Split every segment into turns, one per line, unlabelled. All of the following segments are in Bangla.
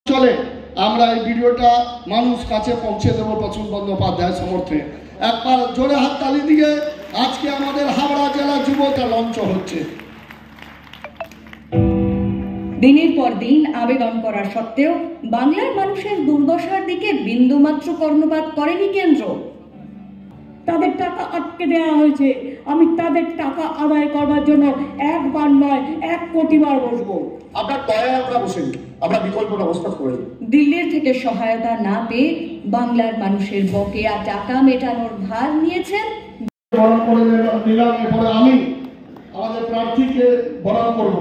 চলে আমরা এই ভিডিওটা মানুষ কাছে পৌঁছে দেব প্রচুর বন্দ্যোপাধ্যায়ের সমর্থনে। একবার জোরে হাততালি দিয়ে আজকে আমাদের হাওড়া জেলা যুবতা লঞ্চ হচ্ছে।
দিনের পর দিন আবেদন করা সত্ত্বেও বাংলার মানুষের দুর্দশার দিকে বিন্দুমাত্র কর্ণপাত করেনি কেন্দ্র।
তাদের টাকা আটকে দেওয়া হয়েছে। আমি তাদের টাকা আদায় করবার জন্য একবার নয় 1 কোটি বার বসবো।
আপনার দয়ায় আমরা বসেনি, আমরা বিকল্প ব্যবস্থা করে
দিল্লির থেকে সহায়তা না পেয়ে বাংলার মানুষের বকেয়া টাকা মেটানোর ভার নিয়েছেন।
বরণ করে দিলাম, এরপরে আমি আমাদের প্রার্থীকে বরণ করব।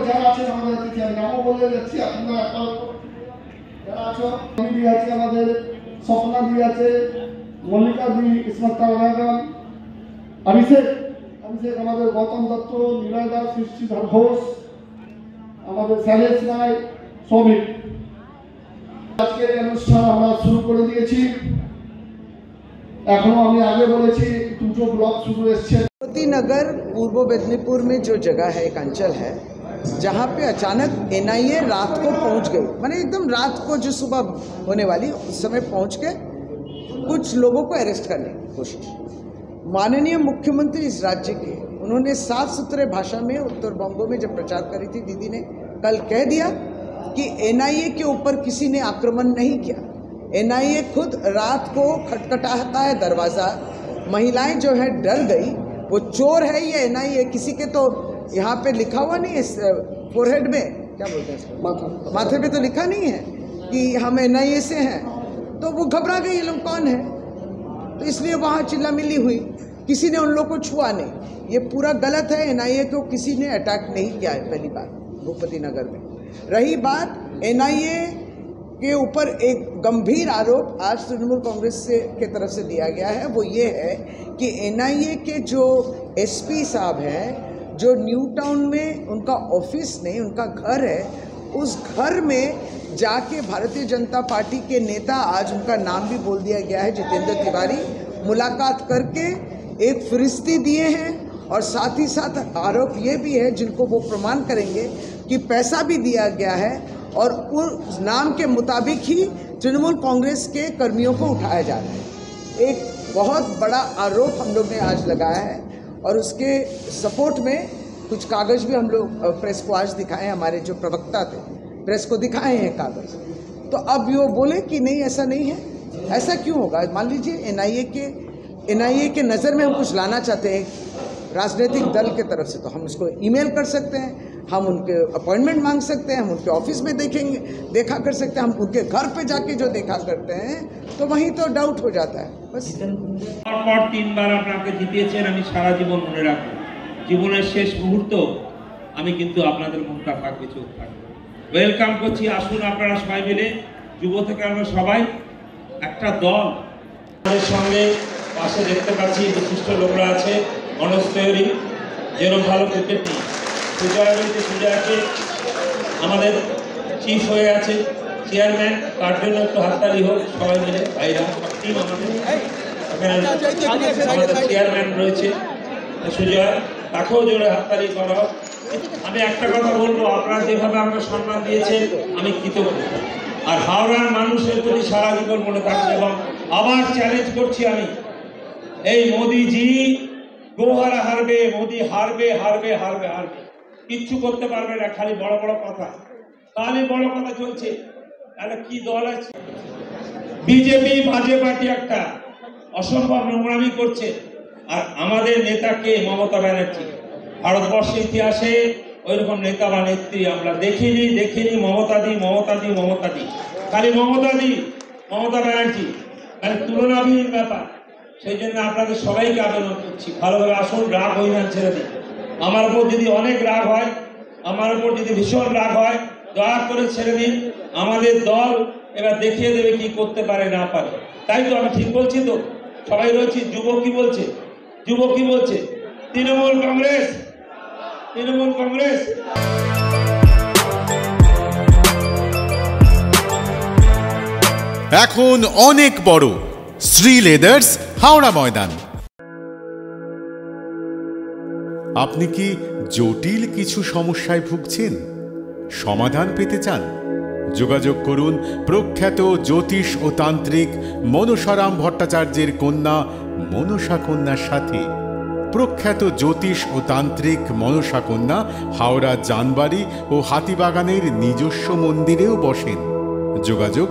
যারা আছেন আমাদের অতিথি, আমি নামও বলে যাচ্ছি, আপনারা যারা আছো আছে, আমাদের স্বপ্না দি আছে, মল্লিকা দি, ইসমত অভিষেক আমাদের গৌতম দত্ত, নিলয় দাস, সৃষ্টিধর ঘোষ, আমাদের শৈলেশ রায়, শ্রমিক। আজকের এই অনুষ্ঠান আমরা শুরু করে দিয়েছি। এখনো আমি আগে বলেছি 2টো ব্লক শুরু এসছে।
नगर पूर्व मेदिनीपुर में जो जगह है, एक अंचल है जहाँ पे अचानक एनआईए रात को पहुँच गई, माने एकदम रात को जो सुबह होने वाली उस समय पहुँच के कुछ लोगों को अरेस्ट करने की कोशिश। माननीय मुख्यमंत्री इस राज्य के, उन्होंने साफ सुथरे भाषा में उत्तर बंगों में जब प्रचार करी थी, दीदी ने कल कह दिया कि एनआईए के ऊपर किसी ने आक्रमण नहीं किया। एनआईए खुद रात को खटखटाता है दरवाज़ा, महिलाएं जो है डर गई। वो चोर है ये एनआईए, किसी के तो यहाँ पे लिखा हुआ नहीं है फोरहेड में, क्या बोलते हैं माथे पे तो लिखा नहीं है कि हम एनआईए से हैं। तो वो घबरा गए, ये लोग कौन है, तो इसलिए वहाँ चिल्लामिल्ली हुई। किसी ने उन लोग को छुआ नहीं। ये पूरा गलत है। एनआईए को किसी ने अटैक नहीं किया है पहली बार भूपति नगर में। रही बात एनआईए के ऊपर एक गंभीर आरोप आज तृणमूल कांग्रेस से के तरफ से दिया गया है, वो ये है कि एनआईए के जो एसपी साहब हैं, जो न्यू टाउन में उनका ऑफिस नहीं उनका घर है, उस घर में जाके भारतीय जनता पार्टी के नेता, आज उनका नाम भी बोल दिया गया है, जितेंद्र तिवारी, मुलाकात करके एक फरिश्ती दिए हैं। और साथ ही साथ आरोप ये भी है, जिनको वो प्रमाण करेंगे कि पैसा भी दिया गया है और उस नाम के मुताबिक ही तृणमूल कांग्रेस के कर्मियों को उठाया जा रहा है। एक बहुत बड़ा आरोप हम लोग ने आज लगाया है और उसके सपोर्ट में कुछ कागज़ भी हम लोग प्रेस को आज दिखाए, हमारे जो प्रवक्ता थे प्रेस को दिखाए हैं कागज़। तो अब वो बोले कि नहीं ऐसा नहीं है। ऐसा क्यों होगा? मान लीजिए एनआईए के नज़र में हम कुछ लाना चाहते हैं राजनीतिक दल के तरफ से, तो हम उसको ईमेल कर सकते हैं, हम उनके अपॉइंटमेंट मांग सकते हैं, हम उनके ऑफिस में देखा कर सकते हैं, हम उनके घर पे जाके जो देखा करते हैं, तो वहीं तो डाउट हो जाता है बस।
3 বার আপনাকে জিতিয়েছেন, আমি সারা জীবন মনে রাখবো। জীবনের শেষ মুহূর্ত আমি কিন্তু আপনাদের মুখটা থাকবে, চোখ থাকবে। ওয়েলকাম করছি, আসুন আপনারা সবাই মিলে, যুব থেকে আমরা সবাই একটা দল। আমাদের সঙ্গে পাশে দেখতে পাচ্ছি বিশিষ্ট লোকরা আছে, মনোজ তৈরি, যেরকম ভালো ক্রিকেট টিম, সুজয়কে আমাদের চিফ হয়ে আছে, চেয়ারম্যান, তার জন্য একটু হাততালি হোক সবাই মিলে, ভাইরা টিম আমাদের আমাদের চেয়ারম্যান রয়েছে সুজয়, তাকেও জোরে হাততালি করা হোক। আমি একটা কথা বলবো, আপনারা যেভাবে আমাকে সম্মান দিয়েছেন আমি কৃতজ্ঞ, আর হাওড়ার মানুষের প্রতি সারা জীবন মনে থাকবে। এবং আবার চ্যালেঞ্জ করছি আমি, এই মোদিজি গোহারা হারবে, মোদি হারবে হারবে হারবে হারবে, কিচ্ছু করতে পারবে না, খালি বড় বড় কথা, খালি বড় কথা চলছে। তাহলে কি দল আছে? বিজেপি বাজে পার্টি একটা, অসম্ভব নোংরামি করছে। আর আমাদের নেতাকে মমতা ব্যানার্জি, ভারতবর্ষের ইতিহাসে ওইরকম নেতা বা নেত্রী আমরা দেখিনি। মমতা দি, খালি মমতা ব্যানার্জি, মানে তুলনাবিহীন ব্যাপার। সেই জন্য আপনাদের সবাইকে আবেদন করছি, ভালোভাবে আসুন, রাগ অভিমান ছেড়ে দিন। আমার উপর যদি অনেক রাগ হয়, আমার উপর যদি ভীষণ রাগ হয়, দয়া করে ছেড়ে দিন। আমাদের দল এবার দেখিয়ে দেবে কি করতে পারে না পারে। তাই তো আমি ঠিক বলছি তো? সবাই রয়েছি। যুব কি বলছে? তৃণমূল কংগ্রেস।
এখন অনেক বড় শ্রী লেদার্স হাওড়া ময়দান। আপনি কি জটিল কিছু সমস্যায় ভুগছেন, সমাধান পেতে চান? যোগাযোগ করুন প্রখ্যাত জ্যোতিষ ও তান্ত্রিক মনসারাম ভট্টাচার্যের কন্যা মনসা কন্যার সাথে। প্রখ্যাত জ্যোতিষ ও তান্ত্রিক মনসা কন্যা হাওড়া জানবাড়ি ও হাতিবাগানের নিজস্ব মন্দিরেও বসেন। যোগাযোগ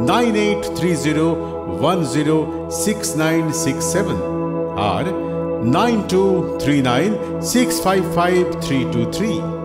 9830106967 আর 9239655323।